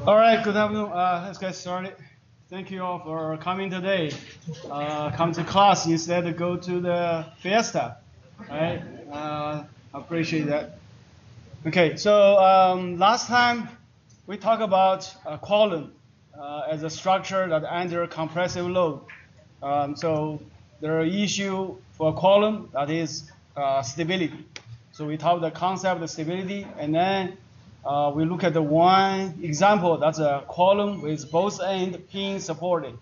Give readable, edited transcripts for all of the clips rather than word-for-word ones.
All right, good afternoon. Let's get started. Thank you all for coming today. Come to class instead of go to the fiesta. Right? I appreciate that. Okay, so last time we talked about a column as a structure that under compressive load. So there are issue for a column that is stability. So we talk the concept of stability, and then we look at the one example, that's a column with both end pins supported.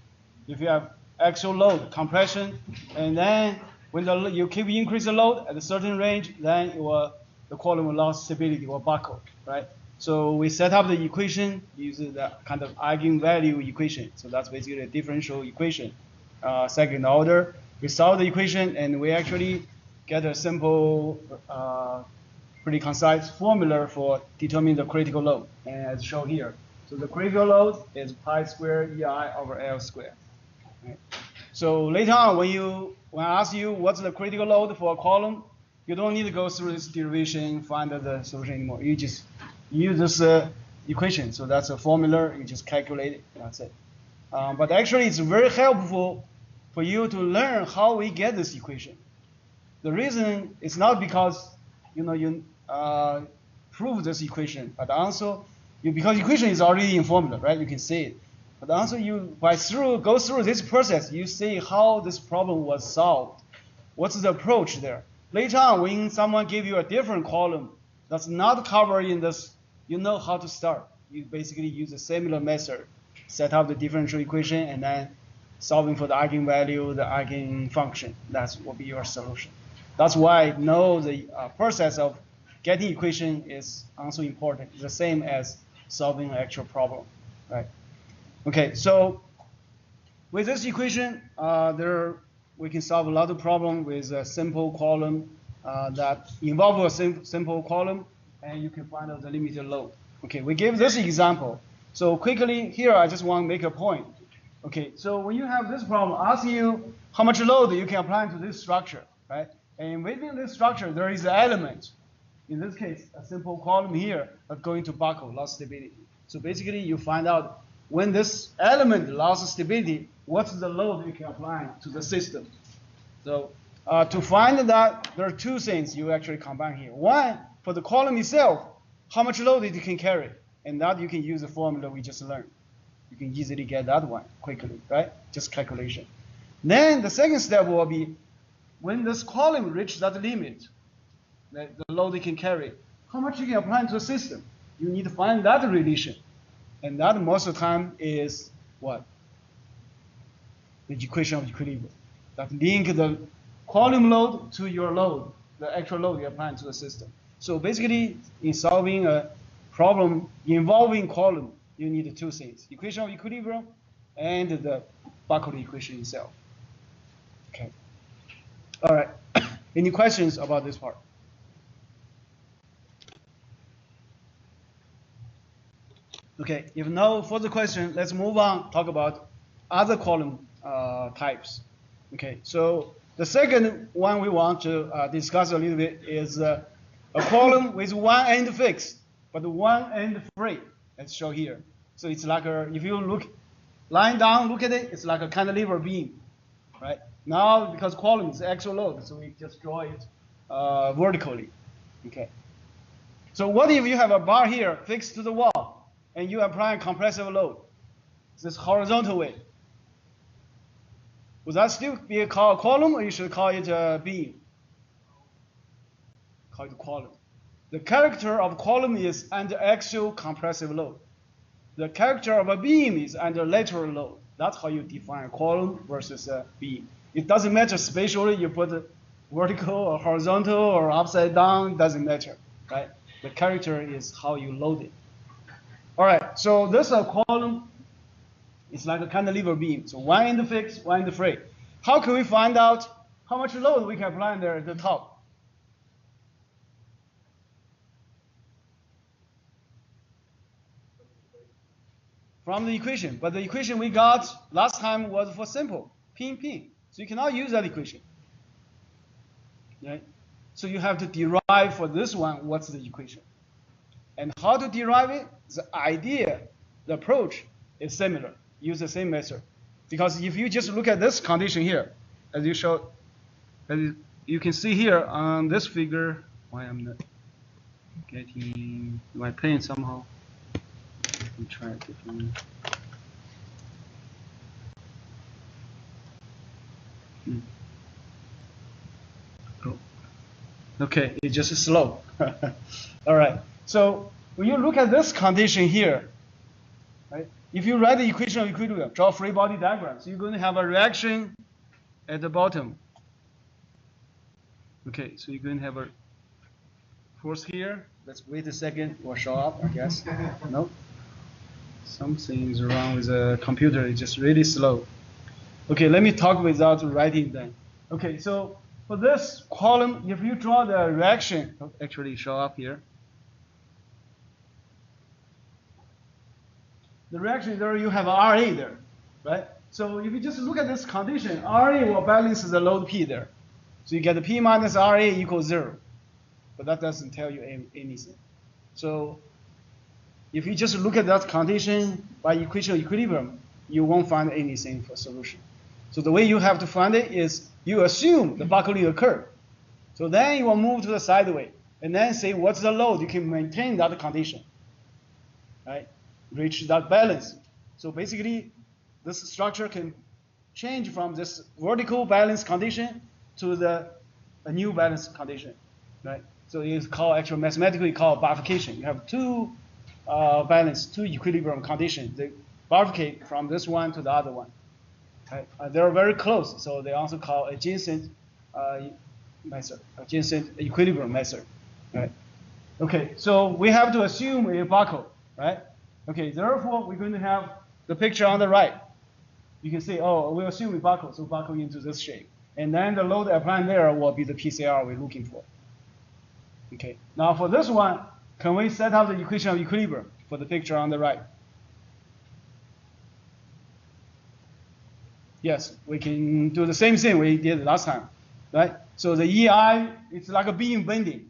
If you have axial load, compression, and then when you keep increase the load at a certain range, then the column will lose stability or buckle, right? So we set up the equation using the kind of eigenvalue equation. So that's basically a differential equation, second order. We solve the equation, and we actually get a simple pretty concise formula for determining the critical load, and as shown here. So the critical load is pi squared EI over L squared. Right? So later on, when I ask you what's the critical load for a column, you don't need to go through this derivation, find the solution anymore. You just use this equation. So that's a formula. You just calculate it. That's it. But actually, it's very helpful for you to learn how we get this equation. The reason is not because you prove this equation, but also because equation is already in formula, right? You can see it. But also go through this process, you see how this problem was solved. What's the approach there? Later on, when someone give you a different column that's not covered in this, you know how to start. You basically use a similar method, set up the differential equation, and then solving for the eigenvalue, the eigenfunction. That will be your solution. That's why know the process of getting equation is also important. It's the same as solving an actual problem, right? Okay, so with this equation, we can solve a lot of problems with a simple column that involve a simple column, and you can find out the limited load. Okay, we give this example. So quickly here, I just want to make a point. Okay, so when you have this problem, ask you how much load you can apply to this structure, right? And within this structure, there is an element. In this case, a simple column here that's going to buckle, lost stability. So basically, you find out when this element lost stability, what's the load you can apply to the system. So to find that, there are two things you actually combine here. One, for the column itself, how much load it can carry. And that you can use the formula we just learned. You can easily get that one quickly, right? Just calculation. Then the second step will be, when this column reaches that limit, the load it can carry, how much you can apply to the system? You need to find that relation. And that most of the time is what? The equation of equilibrium. That link the column load to your load, the actual load you apply to the system. So basically, in solving a problem involving column, you need two things: equation of equilibrium and the buckle equation itself. Okay. All right. Any questions about this part? Okay. If no further question, let's move on. Talk about other column types. Okay. So the second one we want to discuss a little bit is a column with one end fixed, but one end free. Let's show here. So it's like if you look lying down, look at it, it's like a cantilever beam, right? Now, because column is axial load, so we just draw it vertically. Okay. So what if you have a bar here fixed to the wall, and you apply compressive load? this horizontal way. Would that still be called a column, or you should call it a beam? Call it a column. The character of column is under axial compressive load. The character of a beam is under lateral load. That's how you define a column versus a beam. It doesn't matter spatially, you put it vertical or horizontal or upside down, it doesn't matter, right? The character is how you load it. All right, so this column is like a cantilever beam. So one end fixed, one end free. How can we find out how much load we can apply there at the top? From the equation, but the equation we got last time was for simple, P. So you cannot use that equation, right? So you have to derive for this one, what's the equation? And how to derive it? The idea, the approach is similar. Use the same method. Because if you just look at this condition here, as you showed, as you can see here on this figure, why I'm not getting my pen somehow. Let me try a different. Oh. Okay, it's just slow. All right. So when you look at this condition here, right? If you write the equation of equilibrium, draw free body diagram, so you're going to have a reaction at the bottom. Okay, so you're going to have a force here. Let's wait a second. It will show up, I guess. No. Something is wrong with the computer. It's just really slow. Okay, let me talk without writing then. Okay, so for this column, if you draw the reaction, actually show up here. The reaction there, you have RA there, right? So if you just look at this condition, RA will balance the load P there. So you get the P minus RA equals 0. But that doesn't tell you anything. So if you just look at that condition by equation of equilibrium, you won't find anything for solution. So the way you have to find it is you assume the buckling occurred. So then you will move to the sideway and then say what's the load. You can maintain that condition, right? Reach that balance. So basically, this structure can change from this vertical balance condition to a new balance condition, right? So it's called actually mathematically called bifurcation. You have two balance, two equilibrium conditions. They bifurcate from this one to the other one. Right? They're very close, so they also call adjacent method, adjacent equilibrium method. Right? Okay, so we have to assume a buckle, right? Okay, therefore we're going to have the picture on the right. You can see, oh, we assume we buckle, so buckle into this shape. And then the load applied there will be the PCR we're looking for. Okay, now for this one, can we set up the equation of equilibrium for the picture on the right? Yes, we can do the same thing we did last time, right? So the EI, it's like a beam bending,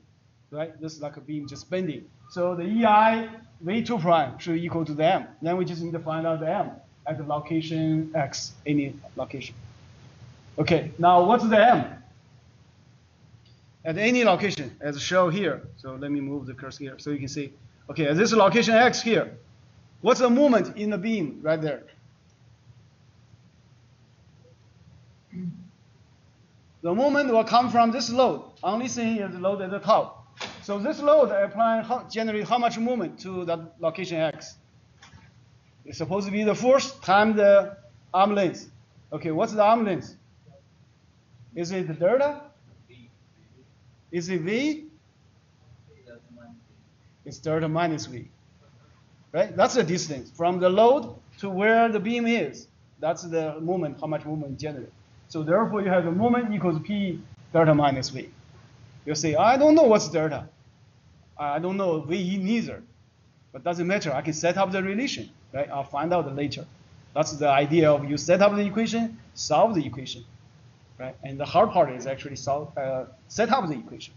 right? This is like a beam just bending. So the EI V2 prime should equal to the M. Then we just need to find out the M at the location X, any location. Okay, now what's the M? At any location, as shown here. So let me move the cursor here so you can see. Okay, at this location X here, what's the moment in the beam right there? The moment will come from this load. Only thing is the load at the top. So this load applying generate how much movement to that location X? It's supposed to be the force times the arm length. Okay, what's the arm length? Is it delta? Is it V? It's delta minus V. Right? That's the distance from the load to where the beam is. That's the moment, how much movement generated. So therefore, you have the moment equals P delta minus V. You say, I don't know what's delta. I don't know V neither. But doesn't matter. I can set up the relation. Right? I'll find out later. That's the idea of you set up the equation, solve the equation. Right? And the hard part is actually set up the equation.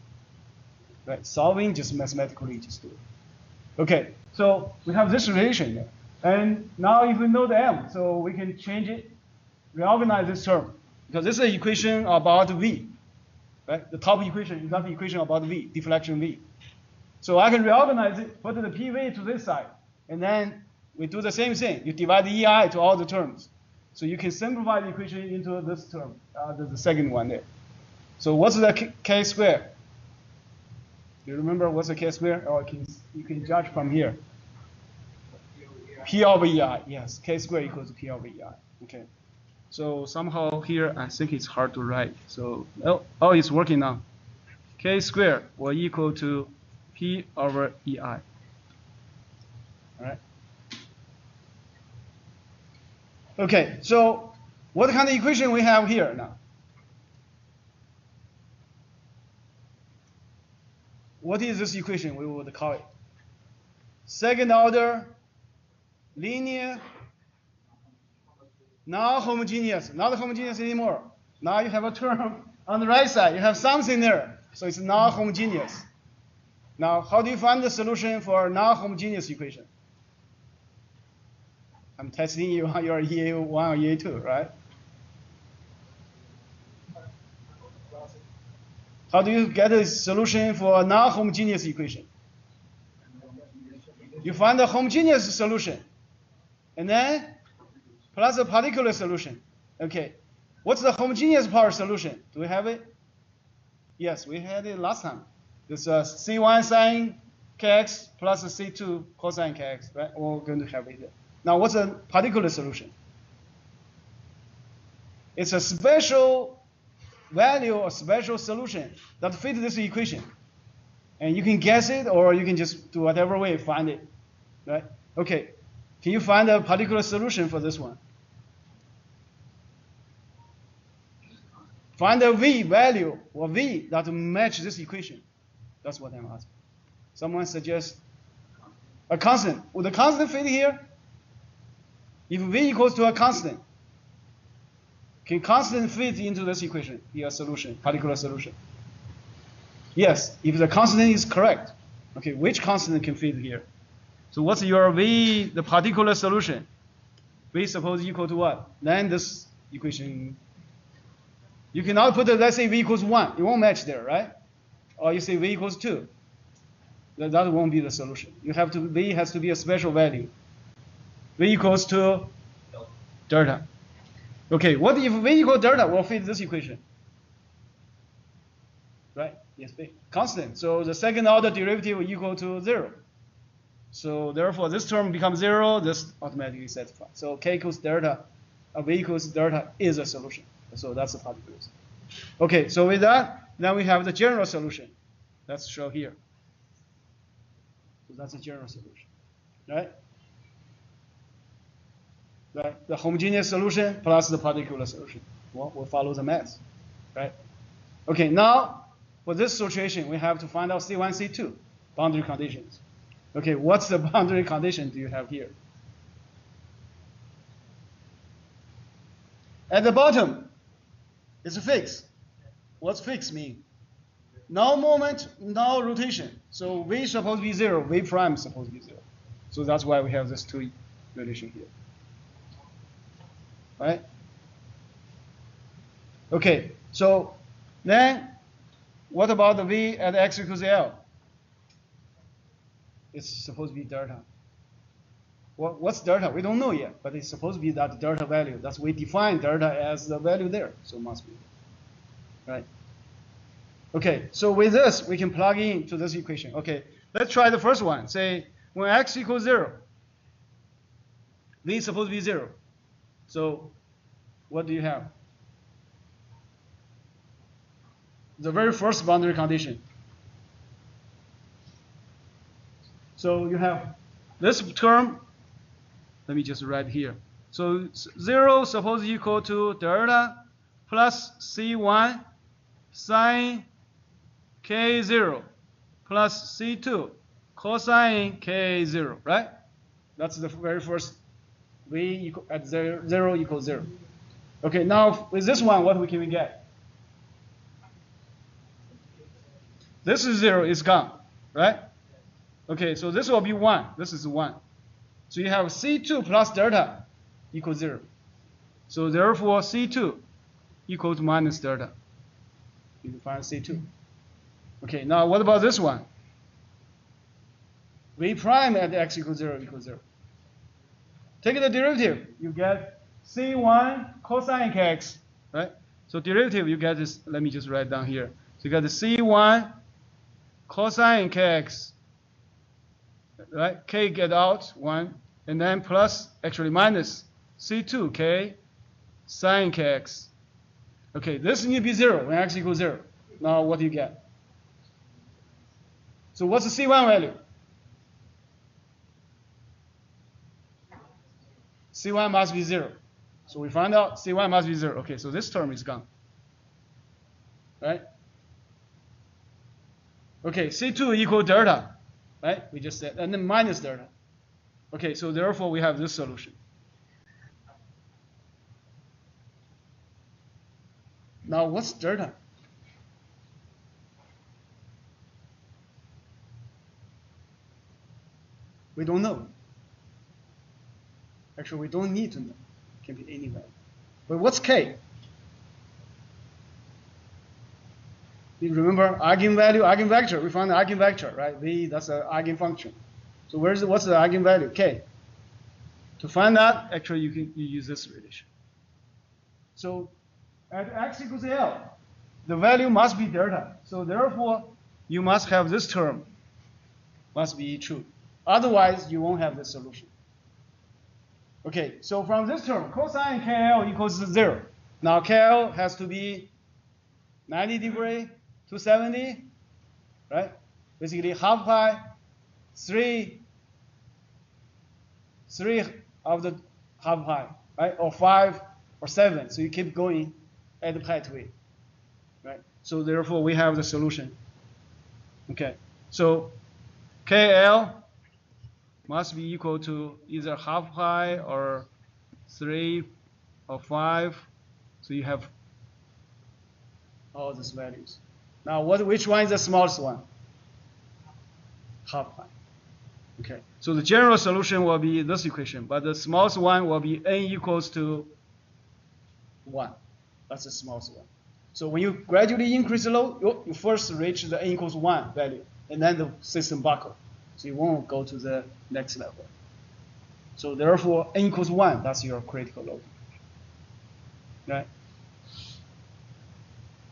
Right? Solving just mathematically just do it. Okay, so we have this relation here. And now if we know the M, so we can change it, reorganize this term. Because this is an equation about V. Right? The top equation is not the equation about V, deflection V. So I can reorganize it, put the PV to this side. And then we do the same thing. You divide the EI to all the terms. So you can simplify the equation into this term, the second one there. So what's the K squared? Do you remember what's the K squared? Or you can judge from here. P over EI, yes. K squared equals P over EI. Okay. So somehow here, I think it's hard to write. So, oh, it's working now. K squared will equal to P over EI. All right. Okay, so what kind of equation we have here now? What is this equation we would call it? Second order, linear, non-homogeneous, not homogeneous anymore. Now you have a term on the right side, you have something there, so it's non-homogeneous. Now, how do you find the solution for non-homogeneous equation? I'm testing you on your EA1 or EA2, right? How do you get a solution for a non-homogeneous equation? You find a homogeneous solution, and then plus a particular solution. Okay, what's the homogeneous part solution? Do we have it? Yes, we had it last time. It's C1 sine kx plus C2 cosine kx, right? We're going to have it here. Now, what's a particular solution? It's a special value or special solution that fits this equation. And you can guess it, or you can just do whatever way find it, right? Okay, can you find a particular solution for this one? Find a V value or V that match this equation. That's what I'm asking. Someone suggests a constant. Would the constant fit here? If V equals to a constant, can constant fit into this equation, be a solution, particular solution? Yes, if the constant is correct. Okay, which constant can fit here? So what's your V, the particular solution? V suppose equal to what? Then this equation, you cannot put it, let's say V equals 1. It won't match there, right? Or you say V equals 2. That won't be the solution. You have to, V has to be a special value. V equals to delta. Okay, what if V equals delta will fit this equation? Right? Yes, V. Constant. So the second order derivative will equal to 0. So therefore, this term becomes 0. This automatically satisfies. So K equals delta, V equals delta is a solution. So that's the particulars. Okay, so with that, now we have the general solution. Let's show here. So that's a general solution, right? Right? The homogeneous solution plus the particular solution. Well, we'll follow the math, right? Okay, now for this situation, we have to find out C1, C2 boundary conditions. Okay, what's the boundary condition do you have here? At the bottom, it's a fixed. What's fixed mean? No moment, no rotation. So V is supposed to be 0, V prime is supposed to be 0. So that's why we have this two relation here. Right? Okay, so then what about the V at x equals L? It's supposed to be delta. What's delta? We don't know yet, but it's supposed to be that delta value. That's we define delta as the value there, so it must be. Right? Okay, so with this, we can plug into this equation. Okay, let's try the first one. Say when x equals 0, V is supposed to be 0. So what do you have? The very first boundary condition. So you have this term. Let me just write here. So 0 suppose equal to delta plus C1 sine K0 plus C2 cosine K0, right? That's the very first V equal, at 0 equals 0. Okay, now with this one, what can we get? This is 0, it's gone, right? Okay, so this will be 1. This is 1. So you have C2 plus delta equals 0. So therefore, C2 equals minus delta. You can find C2. Okay, now what about this one? V prime at x equals 0 equals 0. take the derivative, you get C1 cosine kx, right? So derivative, you get this, let me just write down here. So you got the C1 cosine kx, right? K get out, 1, and then plus, actually minus C2 k sine kx. Okay, this need to be 0 when x equals 0. Now what do you get? So what's the C1 value? C1 must be 0. So we find out C1 must be 0. Okay, so this term is gone. Right? Okay, C2 equal delta. Right? We just said, and then minus delta. Okay, so therefore we have this solution. Now what's delta? We don't know. Actually, we don't need to know. It can be any value. But what's k? You remember eigenvalue, eigenvector. We found the eigenvector, right? V, that's an eigenfunction. So what's the eigenvalue? K. To find that, actually, you use this relation. So at x equals L, the value must be delta. So therefore, you must have this term must be true. Otherwise, you won't have the solution. Okay, so from this term, cosine KL equals 0. Now KL has to be 90 degree to 70, right? Basically half pi, 3 of the half pi, right? Or 5 or 7. So you keep going, add pi to it, right? So therefore we have the solution. Okay, so KL must be equal to either half pi or 3 or 5. So you have all these values. Now which one is the smallest one? Half pi. Okay, so the general solution will be this equation, but the smallest one will be n equals to 1. That's the smallest one. So when you gradually increase the load, you first reach the n equals 1 value, and then the system buckle. So you won't go to the next level. So therefore, n equals 1, that's your critical load. Right?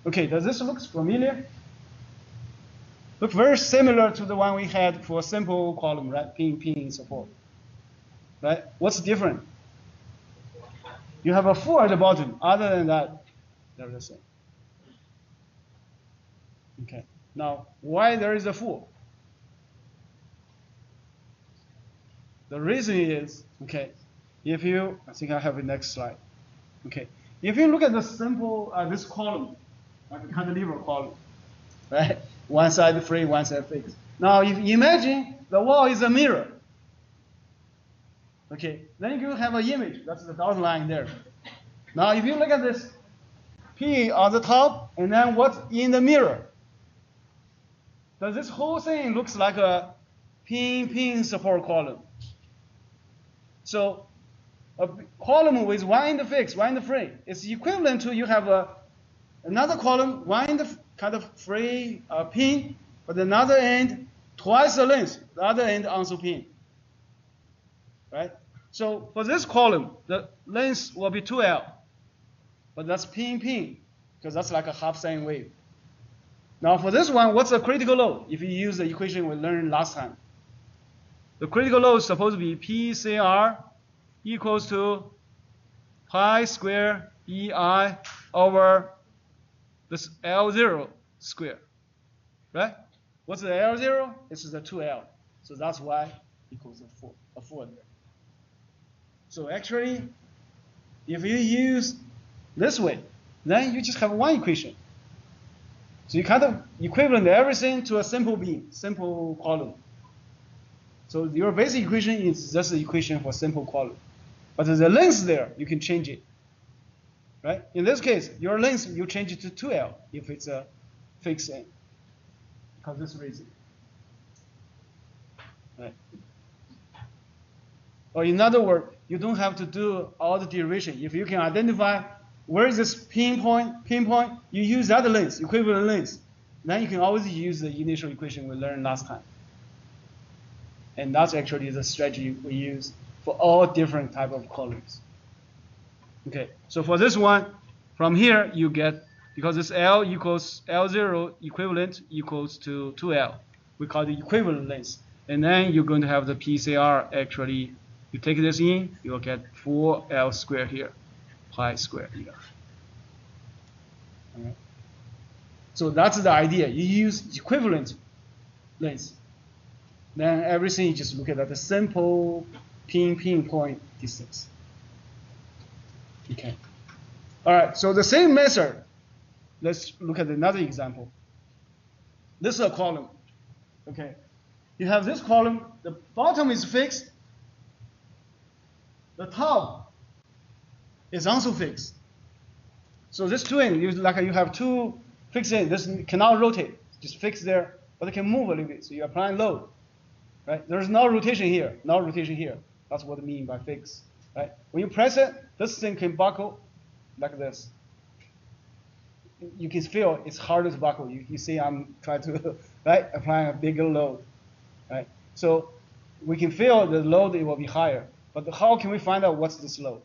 Okay, does this look familiar? Look very similar to the one we had for simple column, right? Pin support. Right? What's different? You have a 4 at the bottom. Other than that, they're the same. Okay. Now, why there is a 4? The reason is, okay, if you, I think I have the next slide. Okay, if you look at the simple, this column, like a cantilever column, right? One side free, one side fixed. Now, if you imagine the wall is a mirror, okay, then you have an image, that's the dotted line there. Now, if you look at this P on the top, and then what's in the mirror, does this whole thing looks like a pin support column? So a column with one end fixed, one end free, is equivalent to you have another column, one end kind of free pin, but another end twice the length, the other end also pin. Right? So for this column, the length will be 2L, but that's pin, because that's like a half sine wave. Now for this one, what's the critical load? If you use the equation we learned last time. The critical load is supposed to be PCR equals to pi square EI over this L0 square, right? What's the L0? This is the 2L. So that's why equals a 4 there. So actually, if you use this way, then you just have one equation. So you kind of equivalent everything to a simple beam, simple column. So your basic equation is just the equation for simple column. But the length there, you can change it. Right? In this case, your length, you change it to 2L if it's a fixed end. Because this reason. Right? Or in other words, you don't have to do all the derivation. If you can identify where is this pinpoint, you use that length, equivalent length. Then you can always use the initial equation we learned last time. And that's actually the strategy we use for all different type of columns. Okay, so for this one, from here you get, because this L equals L0 equivalent equals to 2L. We call it equivalent length. And then you're going to have the PCR actually, you take this in, you'll get 4L squared here, pi squared here. All right. So that's the idea. You use equivalent length. Then everything you just look at the simple pinpoint distance. Okay. All right, so the same method. Let's look at another example. This is a column. Okay. You have this column, the bottom is fixed, the top is also fixed. So this twin, like you have two fixed in, this cannot rotate, just fixed there, but it can move a little bit, so you're applying load. Right? There's no rotation here, no rotation here. That's what I mean by fixed. Right? When you press it, this thing can buckle like this. You can feel it's harder to buckle. You see I'm trying to right, applying a bigger load. Right? So we can feel the load it will be higher. But how can we find out what's this load?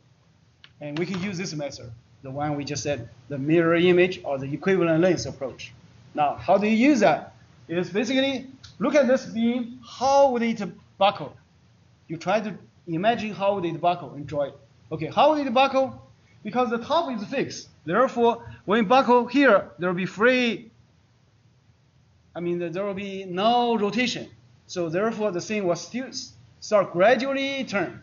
And we can use this method, the one we just said, the mirror image or the equivalent length approach. Now, how do you use that? It's basically, look at this beam, how would it buckle? You try to imagine how would it buckle and draw it. Okay, how would it buckle? Because the top is fixed. Therefore, when it buckle here, there will be free, there will be no rotation. So therefore, the thing will still start gradually turn,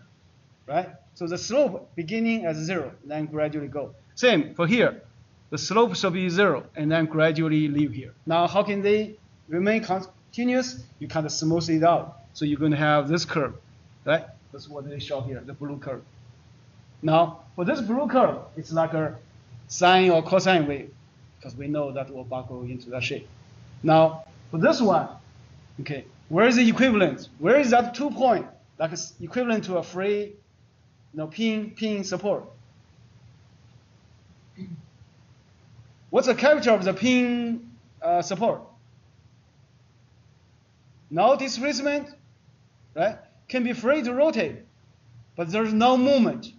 right? So the slope beginning at 0, then gradually go. Same for here. The slope should be 0, and then gradually leave here. Now, how can they remain continuous? You kind of smooth it out. So you're going to have this curve, right? That's what they show here, the blue curve. Now, for this blue curve, it's like a sine or cosine wave, because we know that will buckle into that shape. Now, for this one, okay, where is the equivalent? Where is that 2 point? Like it's equivalent to a free, pin support. What's the character of the pin support? No displacement, right? Can be free to rotate, but there's no movement.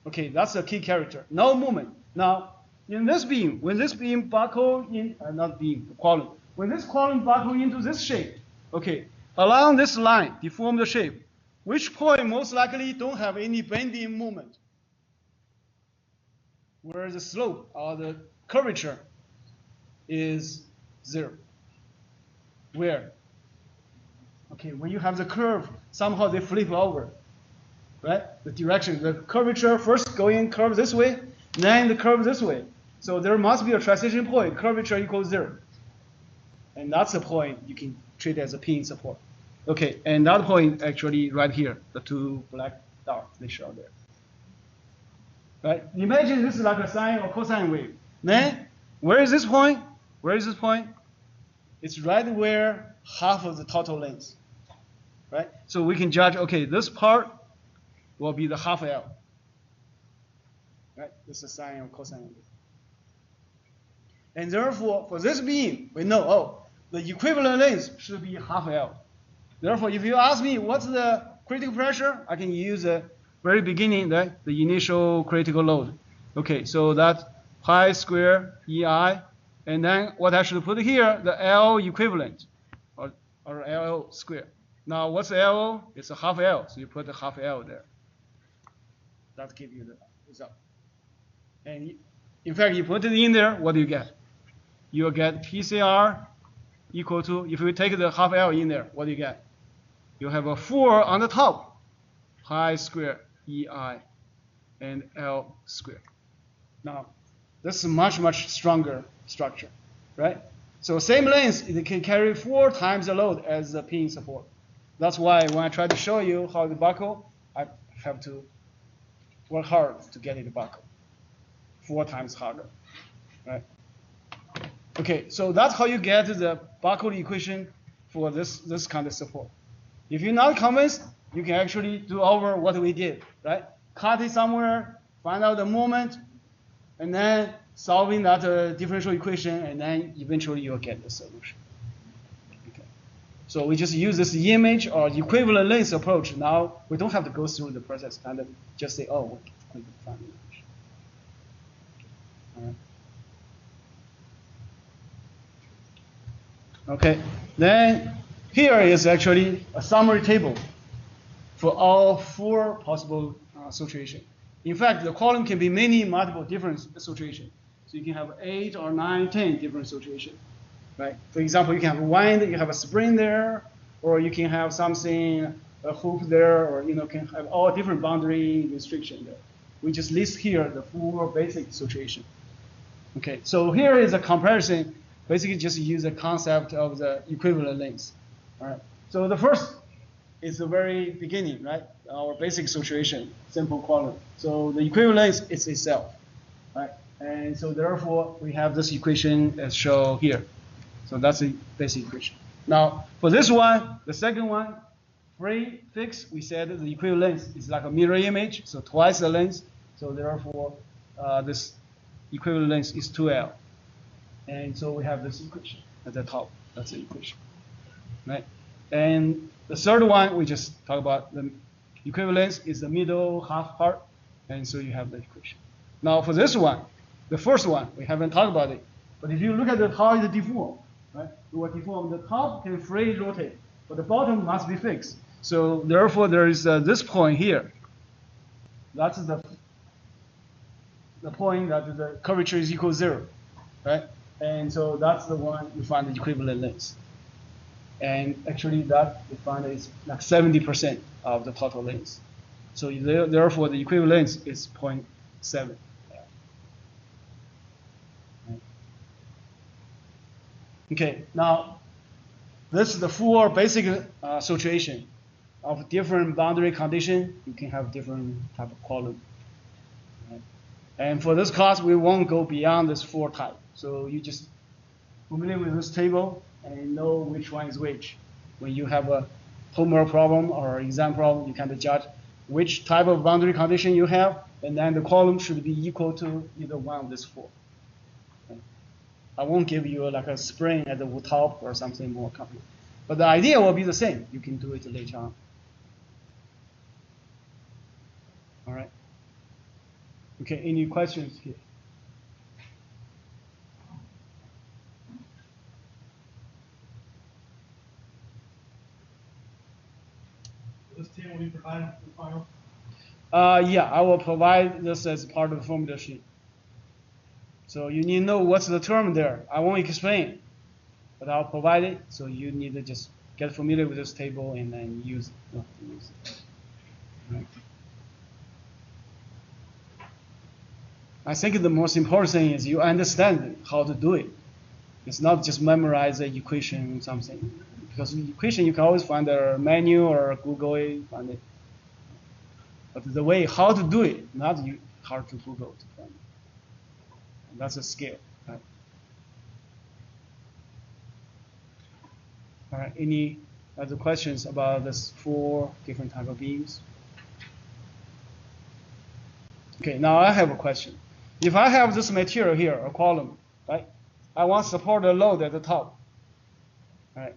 Okay, that's the key character. No movement. Now, in this beam, when this beam buckle in, not beam, column, when this column buckle into this shape, okay, along this line, deform the shape, which point most likely don't have any bending moment? Where the slope or the curvature is 0. Where? Okay, when you have the curve, somehow they flip over, right? The direction, the curvature first going curve this way, then the curve this way. So there must be a transition point, curvature equals 0. And that's the point you can treat as a pin support. Okay, and that point actually right here, the 2 black dots they show there. Right? Imagine this is like a sine or cosine wave. Then, where is this point? Where is this point? It's right where half of the total length. Right? So we can judge, okay, this part will be the half L. Right? This is sine or cosine wave. And therefore, for this beam, we know, oh, the equivalent length should be half L. Therefore, if you ask me what's the critical pressure, I can use the very beginning, the initial critical load. Okay, so that's pi square EI, and then what I should put here, the L equivalent, or L square. Now, what's L? It's a half L, so you put the half L there. That gives you the result. And in fact, you put it in there, what do you get? You'll get PCR equal to, if you take the half L in there, what do you get? You have a 4 on the top, pi square EI and L square. Now, this is a much, much stronger structure, right? So same length, it can carry 4 times the load as the pin support. That's why when I try to show you how to buckle, I have to work hard to get it to buckle. 4 times harder, right? Okay, so that's how you get the buckle equation for this kind of support. If you're not convinced, you can actually do over what we did, right? Cut it somewhere, find out the moment, and then solving that differential equation, and then eventually you'll get the solution. Okay. So So we just use this image or equivalent length approach. Now we don't have to go through the process, kind of just say, oh, we can find the image. All right. Okay, then here is actually a summary table for all 4 possible situations. In fact, the column can be multiple different situations. So you can have 8 or 9, 10 different situations, right? For example, you can have wind, you have a spring there, or you can have something, a hoop there, or can have all different boundary restriction there. We just list here the 4 basic situations. Okay, so here is a comparison. Basically, just use the concept of the equivalent length. All right. So the first is the very beginning, right? Our basic situation, simple column. So the equivalent length is itself, right? And so therefore, we have this equation as shown here. So that's the basic equation. Now, for this one, the second one, free fixed, we said the equivalent length is like a mirror image, so twice the length. So therefore, this equivalent length is 2L. And so we have this equation at the top. That's the equation, right? And the third one, we just talk about the equivalence is the middle half part. And so you have the equation. Now for this one, the first one, we haven't talked about it. But if you look at how it's deformed, right? You deform the top can free rotate, but the bottom must be fixed. So therefore, there is this point here. That's the point that the curvature is equal to 0, right? And so that's the one you find the equivalent length. And actually that we find is like 70% of the total length. So therefore the equivalent length is 0.7. Okay, now this is the 4 basic situation of different boundary condition. You can have different type of column. Right? And for this class, we won't go beyond this 4 type. So you just familiar with this table and know which one is which. When you have a homework problem or exam problem, you can judge which type of boundary condition you have, and then the column should be equal to either one of these 4. Okay. I won't give you like a spring at the top or something more complicated. But the idea will be the same. You can do it later on. All right. Okay, any questions here? This table will be provided for the final? Yeah, I will provide this as part of the formula sheet. So you need to know what's the term there. I won't explain, but I'll provide it. So you need to just get familiar with this table and then use it. Right. I think the most important thing is you understand how to do it. It's not just memorize the equation or something. Because the equation you can always find a menu or Google it, find it. But the way how to do it, not hard to Google to find it. And that's a skill. Right? All right. Any other questions about this 4 different type of beams? Okay. Now I have a question. If I have this material here, a column, right? I want to support a load at the top. All right.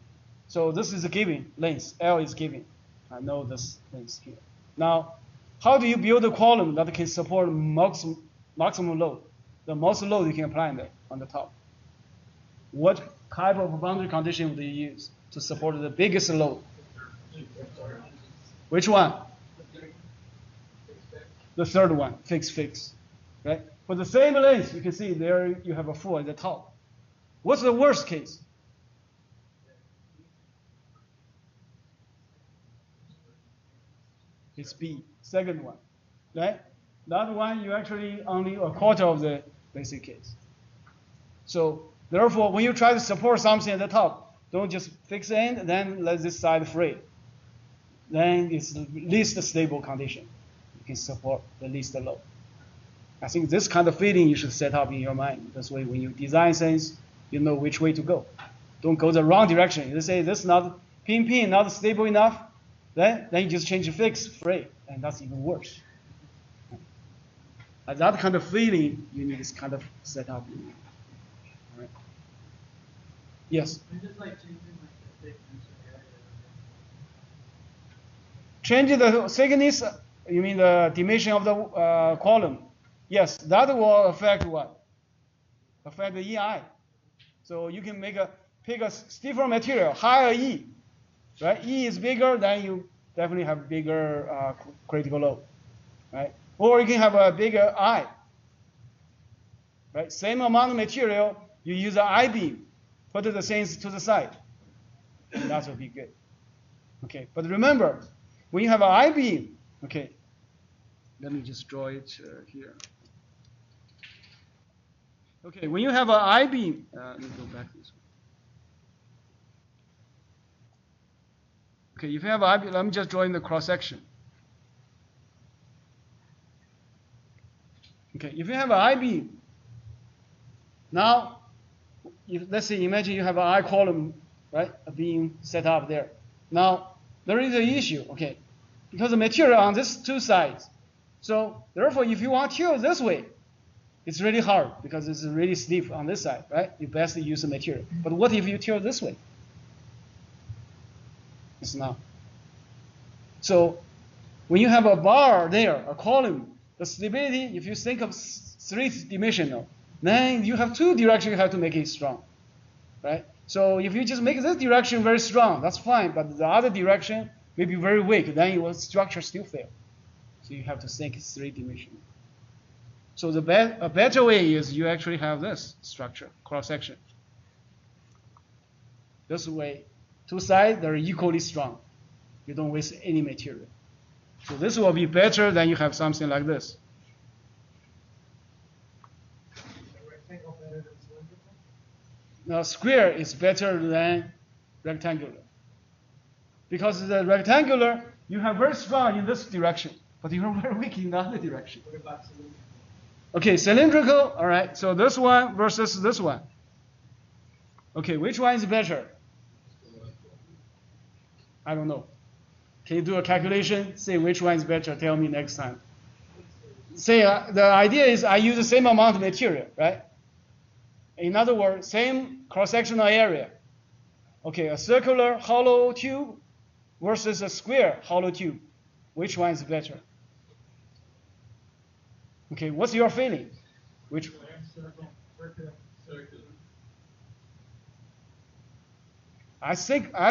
So this is a given length. L is given. I know this length here. Now, how do you build a column that can support maximum load? The most load you can apply there on the top. What type of boundary condition would you use to support the biggest load? Which one? The third one, fix. Right? For the same length, you can see there you have a 4 at the top. What's the worst case? It's B, second one, right? That one, you actually only a quarter of the basic case. So therefore, when you try to support something at the top, don't just fix the end, then let this side free. Then it's the least stable condition. You can support the least load. I think this kind of feeling you should set up in your mind. This way, when you design things, you know which way to go. Don't go the wrong direction. You say this is not pin, not stable enough. Then you just change the fix free, and that's even worse. And that kind of feeling you need this kind of setup. All right. Yes. Just like changing like the thickness or area Change the thickness, you mean the dimension of the column. Yes, that will affect what? Affect the EI. So you can pick a stiffer material, higher E, right? E is bigger, then you definitely have bigger critical load, right? Or you can have a bigger I, right? Same amount of material, you use an I beam, put the things to the side. That will be good. Okay, but remember, when you have an I beam, okay, let me just draw it here. Okay, when you have an I beam, let me go back this way. Okay, if you have an I beam, let me just draw in the cross section. Okay, if you have an I beam, now, let's say, imagine you have an I column, right? A beam set up there. Now, there is an issue, okay, because the material on these two sides. So, therefore, if you want to tilt this way, it's really hard because it's really stiff on this side, right? You best use the material. But what if you tilt this way? It's not. So, when you have a bar there, a column, the stability, if you think of three-dimensional, then you have two directions you have to make it strong, right? So if you just make this direction very strong, that's fine, but the other direction may be very weak, then your structure still fail. So you have to think three-dimensional. So a better way is you actually have this structure, cross-section. This way, two sides, they're equally strong. You don't waste any material. So this will be better than you have something like this. Now, square is better than rectangular. Because the rectangular, you have very strong in this direction, but you are very weak in the other direction. Okay, cylindrical, all right, so this one versus this one. Okay, which one is better? I don't know. Can you do a calculation? Say which one is better, tell me next time. Say the idea is I use the same amount of material, right? In other words, same cross-sectional area. Okay, a circular hollow tube versus a square hollow tube. Which one is better? Okay, what's your feeling? Which? I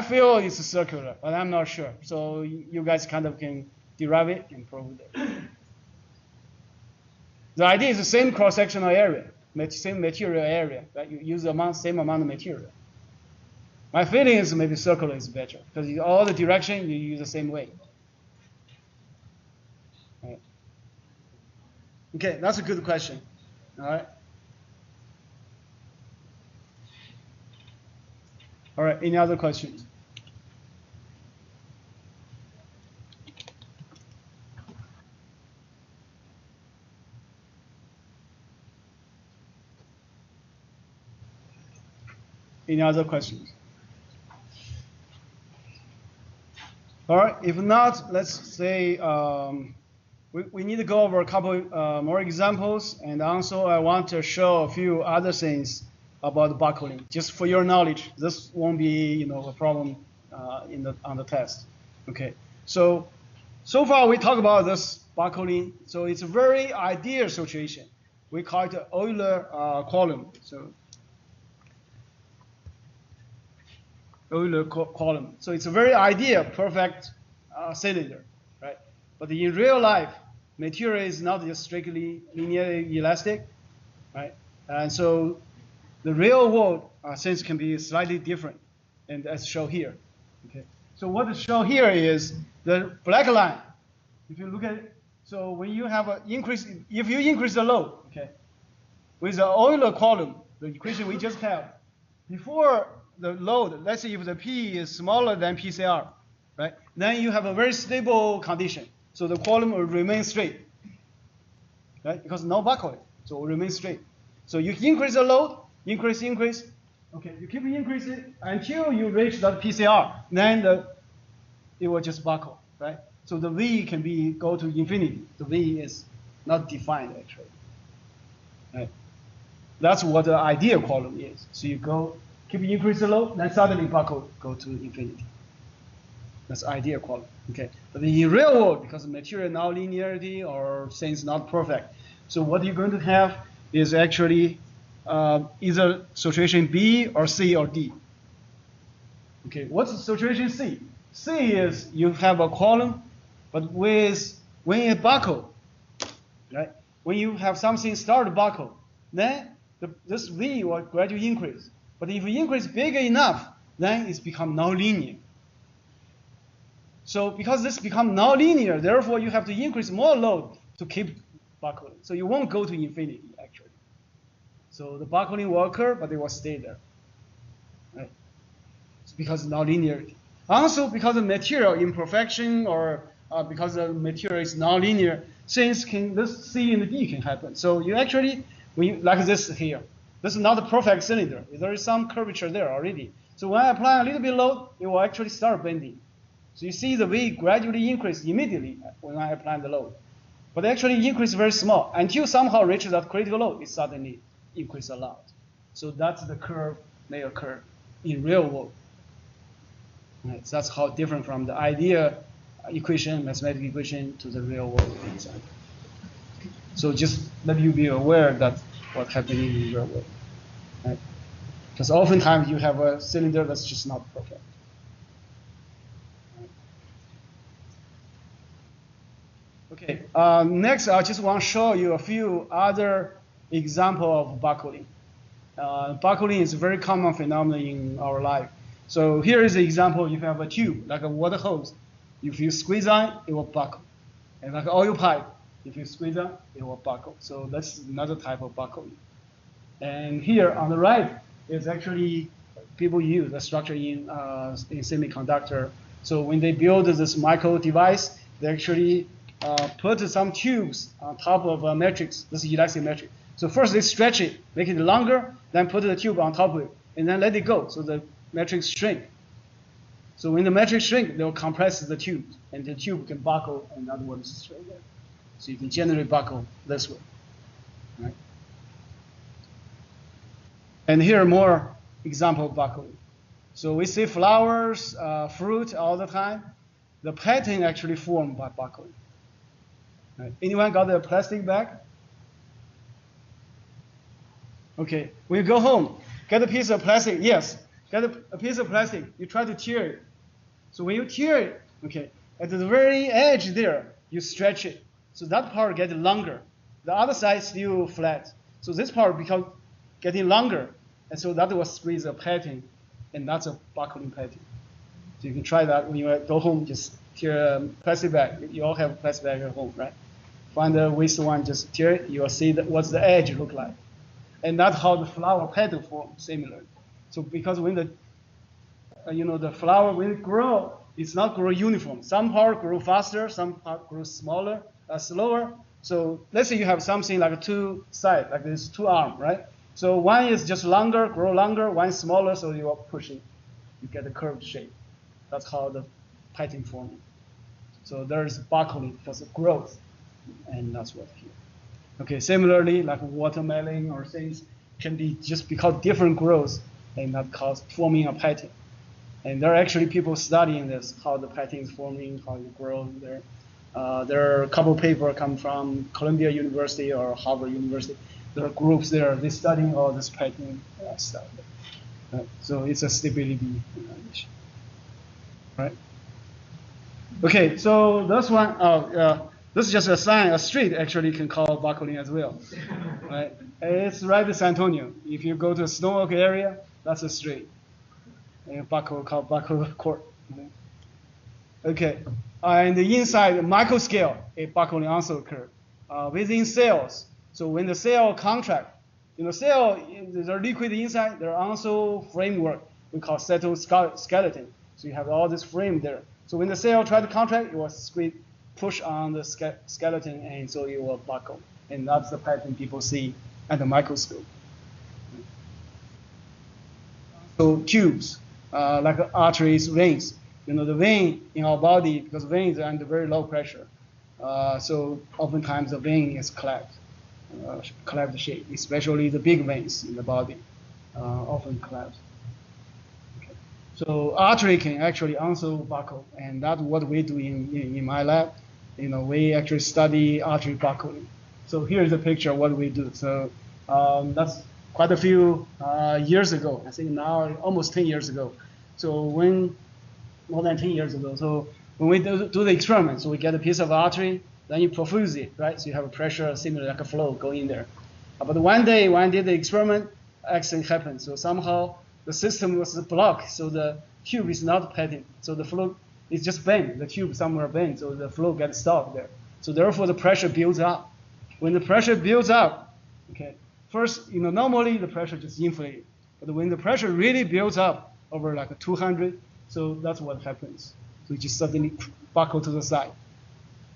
feel it's circular, but I'm not sure. So you guys kind of can derive it and prove it. The idea is the same cross-sectional area, same material area, right? You use the same amount of material. My feeling is maybe circular is better because all the direction you use the same way. Right. Okay, that's a good question. All right. All right, any other questions? Any other questions? All right, if not, let's say we need to go over a couple more examples, and also I want to show a few other things about buckling, just for your knowledge. This won't be, a problem on the test. Okay, so far we talk about this buckling. So it's a very ideal situation. We call it Euler column. So Euler column. So it's a very ideal, perfect cylinder, right? But in real life, material is not just strictly linearly elastic, right? And so the real world things can be slightly different, and as shown here. Okay. So what is shown here is the black line. If you look at it, so when you have an increase, if you increase the load, okay, with the Euler column, the equation we just have, before the load, let's say if the P is smaller than PCR, right? Then you have a very stable condition. So the column will remain straight, right? Because no buckling, so it will remain straight. So you increase the load, increase. Okay, you keep increasing until you reach that PCR. Then it will just buckle, right? So the V can go to infinity. The V is not defined actually. Right? That's what the ideal column is. So you keep increasing the load, then suddenly buckle go to infinity. That's ideal quality. Okay, but in real world, because of material nonlinearity or things not perfect, so what you're going to have is actually either situation B or C or D. Okay, what's the situation C? C is you have a column, but when it buckle, right? When you have something start to buckle, then this V will gradually increase. But if you increase big enough, then it's become nonlinear. So because this becomes nonlinear, therefore you have to increase more load to keep buckling. So you won't go to infinity, actually. So the buckling will occur, but it will stay there. Right? It's because of nonlinearity. Also, because of material imperfection or because the material is nonlinear, things can, this C and D can happen. So you actually, when you, like this here, this is not a perfect cylinder. There is some curvature there already. So when I apply a little bit load, it will actually start bending. So you see the V gradually increase immediately when I apply the load. But actually increase very small. Until somehow reaches that critical load, it suddenly increase a lot. So that's the curve may occur in real world. Right, so that's how different from the idea equation, mathematical equation, to the real world example. So just let you be aware that what's happening in the real world. Right? Because oftentimes you have a cylinder that's just not perfect. Okay, next I just want to show you a few other examples of buckling. Buckling is a very common phenomenon in our life. So here is an example. You have a tube, like a water hose. If you squeeze on, it will buckle. And like an oil pipe, if you squeeze on, it will buckle. So that's another type of buckling. And here on the right is actually people use a structure in semiconductor. So when they build this micro device, they actually put some tubes on top of a matrix. This is elastic matrix. So first they stretch it, make it longer, then put the tube on top of it, and then let it go. So the matrix shrink. So when the matrix shrink, they'll compress the tube, and the tube can buckle, in other words, straight there. So you can generate buckle this way. Right? And here are more example of buckling. So we see flowers, fruit all the time. The pattern actually formed by buckling. Right. Anyone got a plastic bag? Okay, when you go home, get a piece of plastic. Yes, get a piece of plastic. You try to tear it. So when you tear it, okay, at the very edge there, you stretch it. So that part gets longer. The other side still flat. So this part becomes getting longer. And so that will squeeze a pattern, and that's a buckling pattern. So you can try that when you go home, just tear a plastic bag. You all have a plastic bag at home, right? Find the waste one, just tear it. You will see what's the edge look like. And that's how the flower pattern forms similarly. So because when the the flower, when it grows, it's not grow uniform. Some part grow faster, some part grow slower. So let's say you have something like a two side, like this two arm, right? So one is just longer, grow longer, one is smaller, so you are pushing. You get a curved shape. That's how the pattern forming. So there is buckling because of growth, and that's what here. Okay, similarly, like watermelon or things can be just because different growth and that cause forming a pattern. And there are actually people studying this, how the pattern is forming, how it grows there. There are a couple of papers come from Columbia University or Harvard University. There are groups there, they studying all this pattern stuff. So it's a stability issue. Right? Okay, so this one, this is just a sign. A street actually can call buckling as well. Right? It's right in San Antonio. If you go to the Snow Oak area, that's a street. And buckle called buckle court. Okay, and the inside micro scale, a buckling also occurs. Within cells, so when the cell contract, cell, there's a liquid inside, there are also framework we call cytoskeleton. So you have all this frame there. So when the cell try to contract, it will push on the skeleton, and so it will buckle. And that's the pattern people see at the microscope. So tubes, like arteries, veins. The vein in our body, because veins are under very low pressure. So oftentimes the vein is cleft shape, especially the big veins in the body, often cleft. Okay. So artery can actually also buckle, and that's what we do in my lab. We actually study artery buckling. So here's a picture of what we do. So that's quite a few years ago. I think now almost 10 years ago. So more than 10 years ago. So when we do the experiment, so we get a piece of artery, then you perfuse it, right? So you have a pressure similar like a flow going in there. But one day when I did the experiment, accident happened. So somehow the system was blocked, so the tube is not padding. So the flow is just bent. The tube somewhere bent, so the flow gets stopped there. So therefore the pressure builds up. When the pressure builds up, okay, first, normally the pressure just inflates. But when the pressure really builds up over like 200, so that's what happens. So it just suddenly buckle to the side.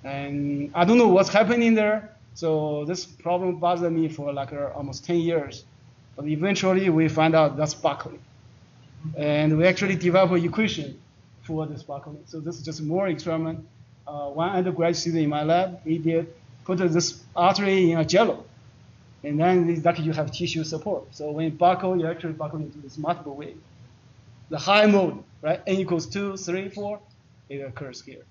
And I don't know what's happening there. So this problem bothered me for like almost 10 years. But eventually we find out that's buckling. And we actually developed an equation for this buckling. So this is just more experiment. One undergraduate student in my lab, he did put this artery in a jello. And then luckily you have tissue support. So when you buckle, you actually buckle into this multiple way. The high mode, right? N equals 2, 3, 4, it occurs here.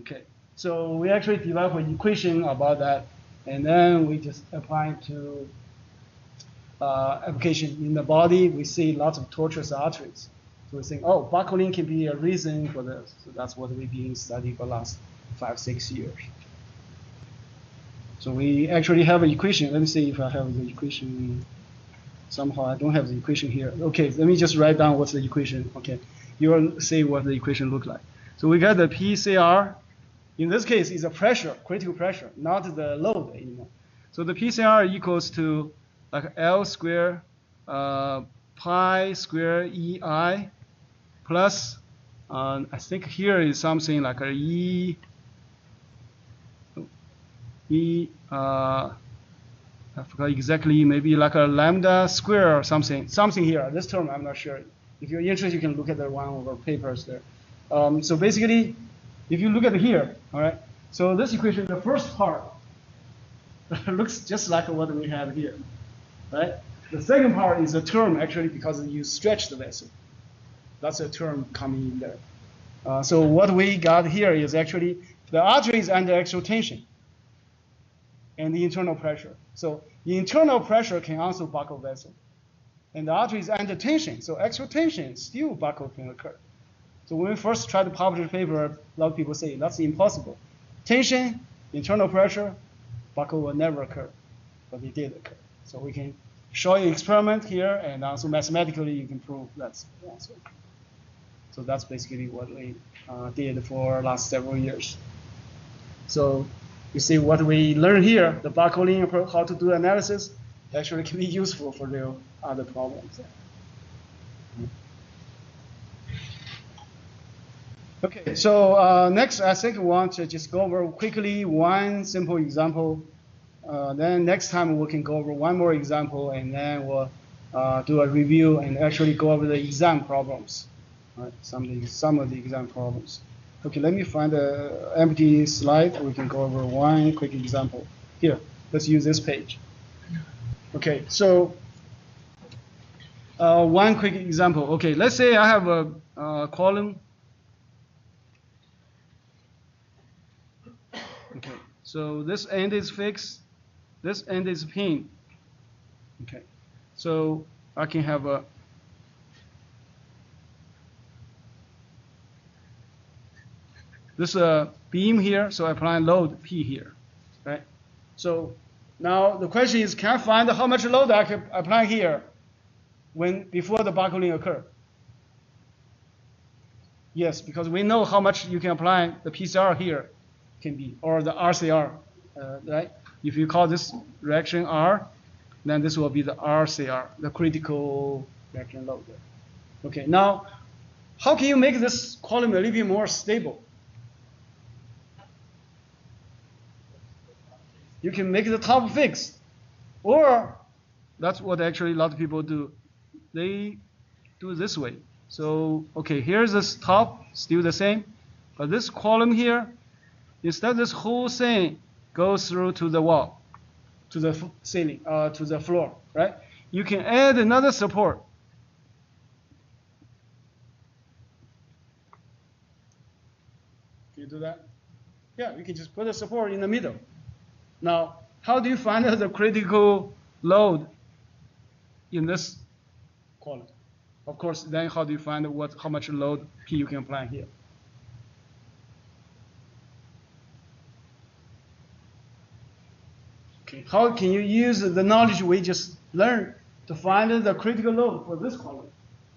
Okay. So we actually developed an equation about that. And then we just apply it to application in the body. We see lots of tortuous arteries. So we think, oh, buckling can be a reason for this. So that's what we've been studying for the last 5-6 years. So we actually have an equation. Let me see if I have the equation. Somehow I don't have the equation here. Okay, let me just write down what's the equation. Okay, you'll see what the equation looks like. So we got the PCR. In this case, is a pressure, critical pressure, not the load anymore. So the PCR equals to like L square pi square EI plus, I think here is something like a I forgot exactly, maybe like a lambda square or something here. This term I'm not sure. If you're interested, you can look at the one of our papers there. So basically, if you look at here, all right. So this equation, the first part looks just like what we have here, right? The second part is a term actually because you stretch the vessel. That's a term coming in there. So what we got here is actually the artery is under axial tension and the internal pressure. So the internal pressure can also buckle vessel. And the artery is under tension, so axial tension, still buckle can occur. So when we first tried to publish a paper, a lot of people say that's impossible. Tension, internal pressure, buckle will never occur, but it did occur. So we can show you experiment here, and also mathematically you can prove that's also. So that's basically what we did for last several years. So you see what we learned here, the buckling, how to do analysis, actually can be useful for the other problems. Okay, so next I think we want to just go over quickly one simple example. Then next time we can go over one more example, and then we'll do a review and actually go over the exam problems. Right, some of the exam problems. Okay, let me find an empty slide. We can go over one quick example. Here, let's use this page. Okay, so one quick example. Okay, let's say I have a column. Okay, so this end is fixed, this end is pinned. Okay, so I can have a this beam here, so I apply load P here, right? So now the question is, can I find how much load I can apply here before the buckling occur? Yes, because we know how much you can apply the PCR here can be, or the RCR, right? If you call this reaction R, then this will be the RCR, the critical reaction load there. Okay, now, how can you make this column a little bit more stable? You can make the top fixed, or that's what actually a lot of people do. They do it this way. So, okay, here's this top, still the same, but this column here, instead this whole thing goes through to the wall, to the ceiling, to the floor, right? You can add another support. Can you do that? Yeah, you can just put a support in the middle. Now, how do you find out the critical load in this column? Of course, then how do you find how much load P you can apply here? Okay, how can you use the knowledge we just learned to find the critical load for this column?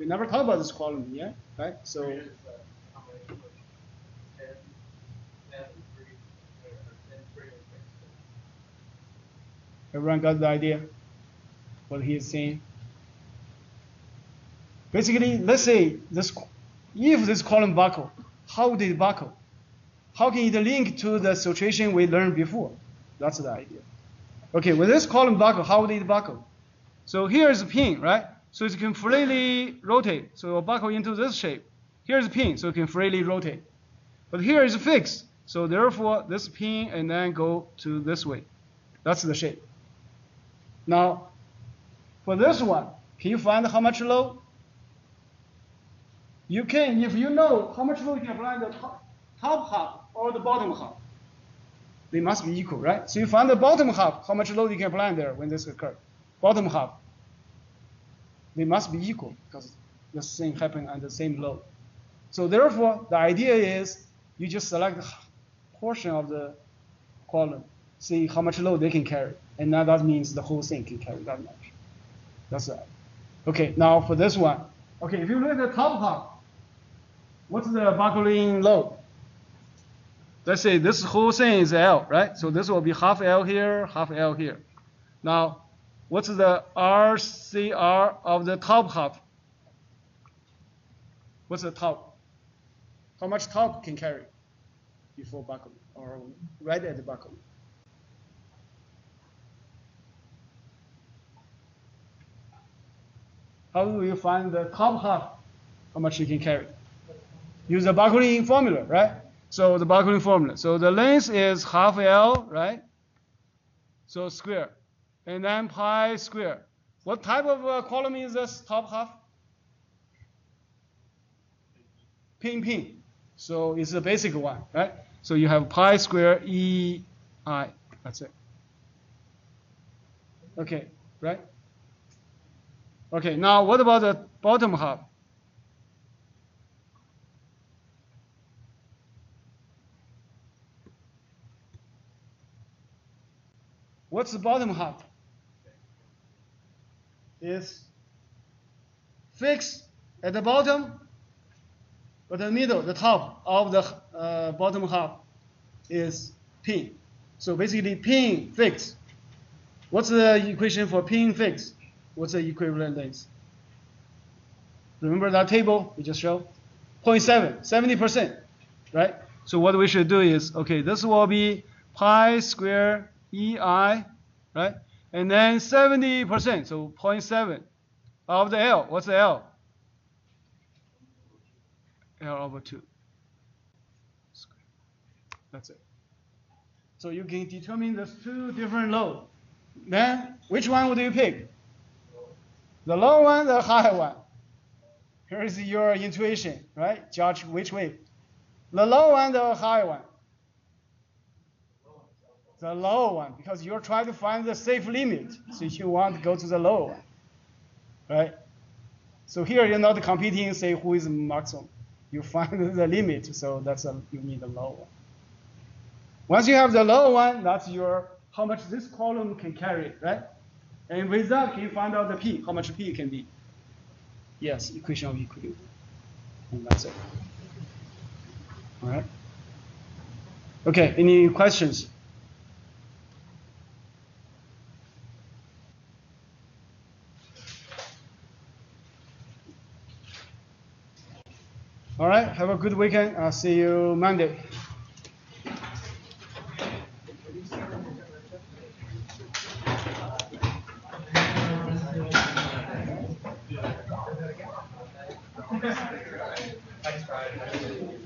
We never talked about this column yet, right? So everyone got the idea what he is saying? Basically, let's say if this column buckle, how did it buckle? How can it link to the situation we learned before? That's the idea. Okay, with this column buckle, how did it buckle? So here is a pin, right? So it can freely rotate. So it will buckle into this shape. Here's a pin, so it can freely rotate. But here is fixed. So therefore, this pin and then go to this way. That's the shape. Now, for this one, can you find how much load? You can, if you know how much load you can apply the top half or the bottom half. They must be equal, right? So you find the bottom half, how much load you can apply there when this occurs. Bottom half. They must be equal because the same happen at the same load. So therefore, the idea is you just select a portion of the column, see how much load they can carry. And now that means the whole thing can carry that much. That's right. Okay, now for this one. Okay, if you look at the top half, what's the buckling load? Let's say this whole thing is L, right? So this will be half L here, half L here. Now, what's the RCR of the top half? What's the top? How much top can carry before buckling or right at the buckling? How do you find the top half? How much you can carry? Use the buckling formula, right? So the buckling formula. So the length is half L, right? So square. And then pi square. What type of column is this top half? Pin. So it's the basic one, right? So you have pi square EI. That's it. Okay, right? Okay, now what about the bottom half? What's the bottom half? Is fixed at the bottom, but the middle, the top of the bottom half is pin. So basically pin fixed. What's the equation for pin fixed? What's the equivalent length? Remember that table we just showed? 0.7, 70%, right? So what we should do is, okay, this will be pi square EI, right? And then 70%, so 0.7 of the L. What's the L? L over 2. That's it. So you can determine those two different loads. Then, which one would you pick? The low one, the high one. Here is your intuition, right? Judge which way. The low one, the high one. The low one, because you're trying to find the safe limit, so you want to go to the low one, right? So here you're not competing, say who is maximum. You find the limit, so you need the low one. Once you have the low one, that's how much this column can carry, right? And with that, can you find out the P, how much P can be? Yes, equation of equilibrium, and that's it. All right. Okay, any questions? All right, have a good weekend. I'll see you Monday. I tried.